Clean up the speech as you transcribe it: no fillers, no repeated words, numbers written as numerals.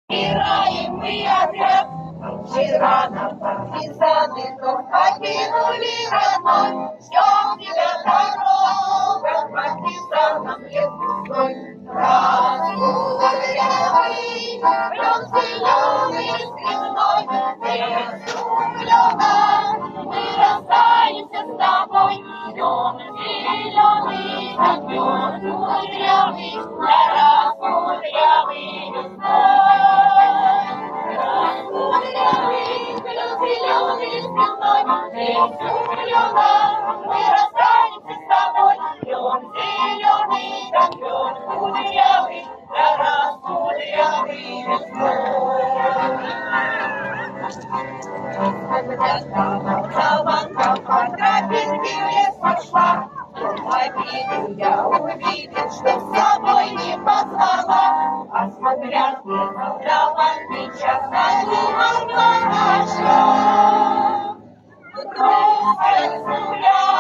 Играем мы опять. Вчера нам партизаны дом покинули родной. Ждем тебя, дорога, партизанам если стой. Разгулявый, плен зеленый степной, безумно мы расстанемся с тобой. Дом зеленый, как пес кудрявый, да раскудрявый весной. Раскудрявый, плен зеленый степной, безумно мы расстанемся с тобой. Дом зеленый, как пес кудрявый, да раскудрявый весной. Саванка по тропинке в лес пошла, обиду я увидел, что с собой не позвала, а смотря на Иван-Ильича, надумал нашла. Вдруг скользнула